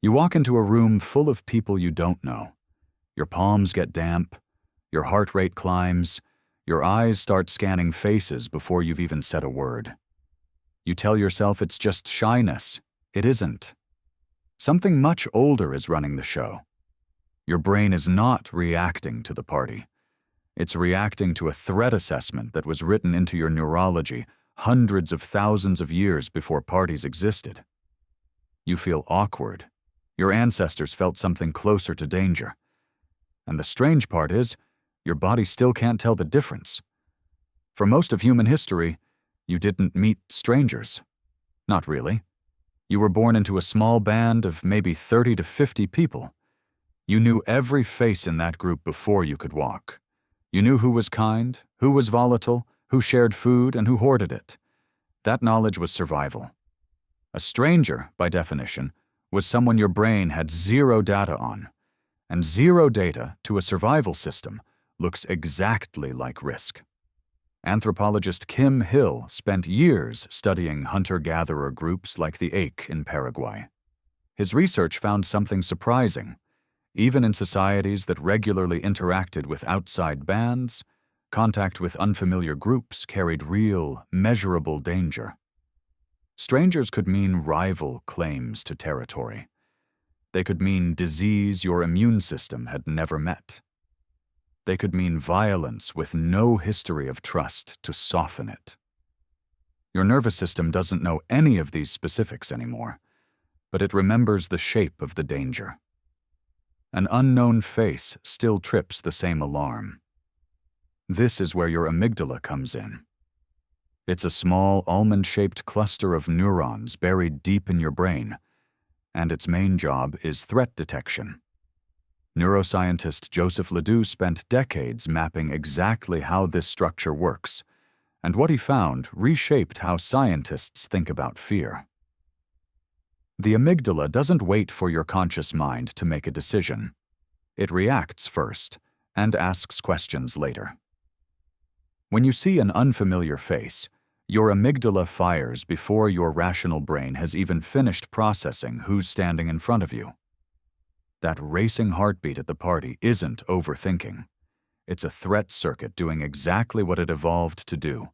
You walk into a room full of people you don't know. Your palms get damp, your heart rate climbs, your eyes start scanning faces before you've even said a word. You tell yourself it's just shyness. It isn't. Something much older is running the show. Your brain is not reacting to the party. It's reacting to a threat assessment that was written into your neurology hundreds of thousands of years before parties existed. You feel awkward. Your ancestors felt something closer to danger. And the strange part is, your body still can't tell the difference. For most of human history, you didn't meet strangers. Not really. You were born into a small band of maybe 30 to 50 people. You knew every face in that group before you could walk. You knew who was kind, who was volatile, who shared food, and who hoarded it. That knowledge was survival. A stranger, by definition, was someone your brain had zero data on. And zero data to a survival system looks exactly like risk. Anthropologist Kim Hill spent years studying hunter-gatherer groups like the Ache in Paraguay. His research found something surprising. Even in societies that regularly interacted with outside bands, contact with unfamiliar groups carried real, measurable danger. Strangers could mean rival claims to territory. They could mean disease your immune system had never met. They could mean violence with no history of trust to soften it. Your nervous system doesn't know any of these specifics anymore, but it remembers the shape of the danger. An unknown face still trips the same alarm. This is where your amygdala comes in. It's a small, almond-shaped cluster of neurons buried deep in your brain, and its main job is threat detection. Neuroscientist Joseph Ledoux spent decades mapping exactly how this structure works, and what he found reshaped how scientists think about fear. The amygdala doesn't wait for your conscious mind to make a decision. It reacts first and asks questions later. When you see an unfamiliar face, your amygdala fires before your rational brain has even finished processing who's standing in front of you. That racing heartbeat at the party isn't overthinking. It's a threat circuit doing exactly what it evolved to do,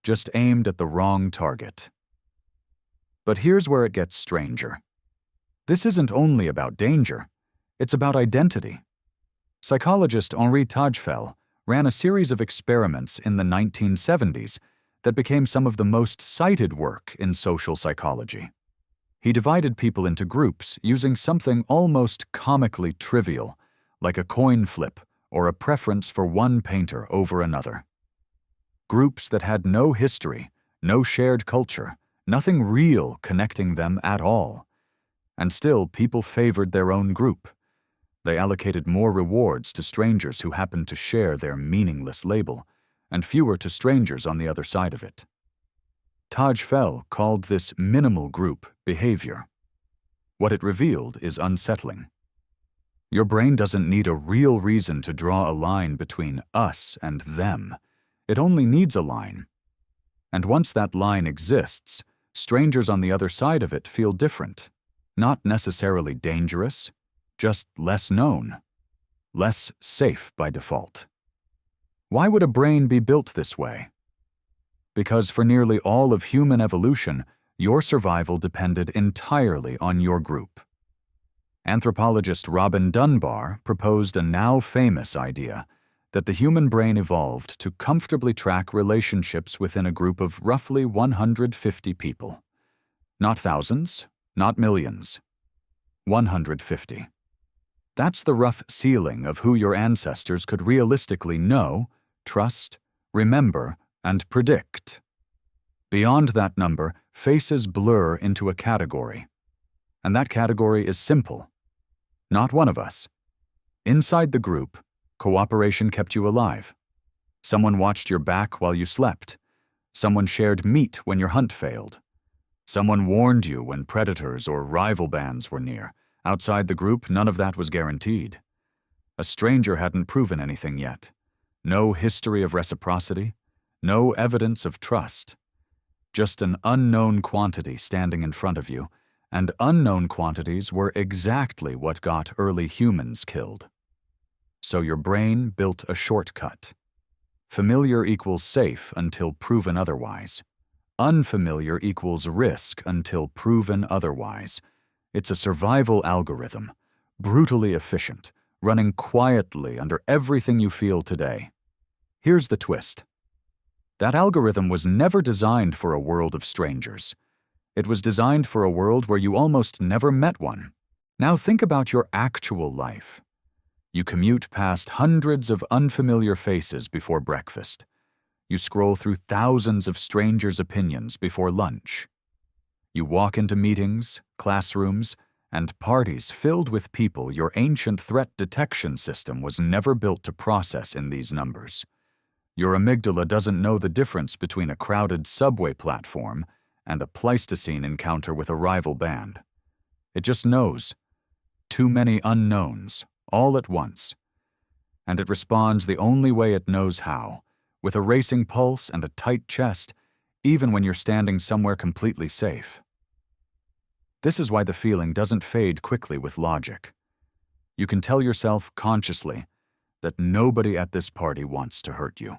just aimed at the wrong target. But here's where it gets stranger. This isn't only about danger, it's about identity. Psychologist Henri Tajfel ran a series of experiments in the 1970s that became some of the most cited work in social psychology. He divided people into groups using something almost comically trivial, like a coin flip or a preference for one painter over another. Groups that had no history, no shared culture, nothing real connecting them at all. And still, people favored their own group. They allocated more rewards to strangers who happened to share their meaningless label, and fewer to strangers on the other side of it. Tajfel called this minimal group behavior. What it revealed is unsettling. Your brain doesn't need a real reason to draw a line between us and them. It only needs a line. And once that line exists, strangers on the other side of it feel different. Not necessarily dangerous, just less known, less safe by default. Why would a brain be built this way? Because for nearly all of human evolution, your survival depended entirely on your group. Anthropologist Robin Dunbar proposed a now famous idea that the human brain evolved to comfortably track relationships within a group of roughly 150 people. Not thousands, not millions. 150. That's the rough ceiling of who your ancestors could realistically know, trust, remember, and predict. Beyond that number, faces blur into a category. And that category is simple. Not one of us. Inside the group, cooperation kept you alive. Someone watched your back while you slept. Someone shared meat when your hunt failed. Someone warned you when predators or rival bands were near. Outside the group, none of that was guaranteed. A stranger hadn't proven anything yet. No history of reciprocity, no evidence of trust. Just an unknown quantity standing in front of you, and unknown quantities were exactly what got early humans killed. So your brain built a shortcut. Familiar equals safe until proven otherwise. Unfamiliar equals risk until proven otherwise. It's a survival algorithm, brutally efficient, running quietly under everything you feel today. Here's the twist. That algorithm was never designed for a world of strangers. It was designed for a world where you almost never met one. Now think about your actual life. You commute past hundreds of unfamiliar faces before breakfast. You scroll through thousands of strangers' opinions before lunch. You walk into meetings, classrooms, and parties filled with people your ancient threat detection system was never built to process in these numbers. Your amygdala doesn't know the difference between a crowded subway platform and a Pleistocene encounter with a rival band. It just knows. Too many unknowns, all at once. And it responds the only way it knows how, with a racing pulse and a tight chest, even when you're standing somewhere completely safe. This is why the feeling doesn't fade quickly with logic. You can tell yourself consciously that nobody at this party wants to hurt you.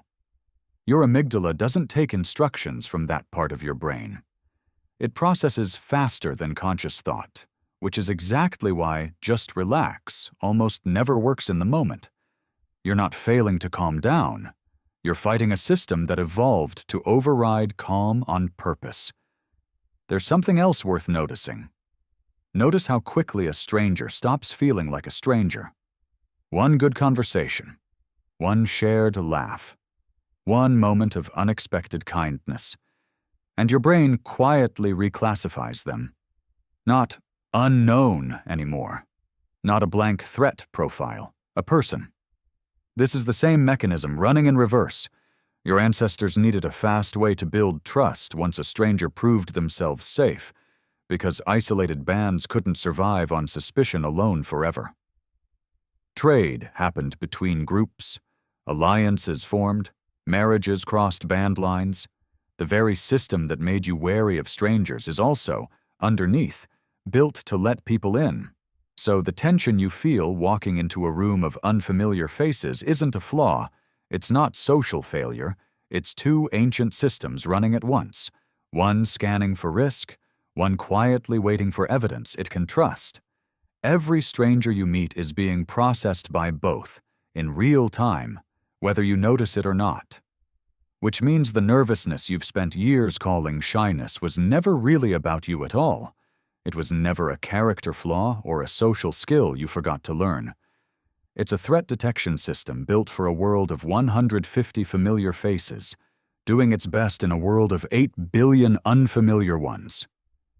Your amygdala doesn't take instructions from that part of your brain. It processes faster than conscious thought, which is exactly why just relax almost never works in the moment. You're not failing to calm down. You're fighting a system that evolved to override calm on purpose. There's something else worth noticing. Notice how quickly a stranger stops feeling like a stranger. One good conversation, one shared laugh, one moment of unexpected kindness, and your brain quietly reclassifies them. Not unknown anymore. Not a blank threat profile, a person. This is the same mechanism running in reverse. Your ancestors needed a fast way to build trust once a stranger proved themselves safe, because isolated bands couldn't survive on suspicion alone forever. Trade happened between groups, alliances formed, marriages crossed band lines. The very system that made you wary of strangers is also, underneath, built to let people in. So the tension you feel walking into a room of unfamiliar faces isn't a flaw. It's not social failure. It's two ancient systems running at once, one scanning for risk, one quietly waiting for evidence it can trust. Every stranger you meet is being processed by both, in real time, whether you notice it or not. Which means the nervousness you've spent years calling shyness was never really about you at all. It was never a character flaw or a social skill you forgot to learn. It's a threat detection system built for a world of 150 familiar faces, doing its best in a world of 8 billion unfamiliar ones.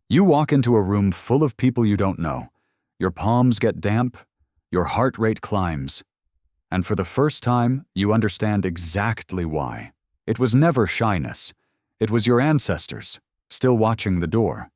You walk into a room full of people you don't know. Your palms get damp, your heart rate climbs, and for the first time, you understand exactly why. It was never shyness. It was your ancestors, still watching the door.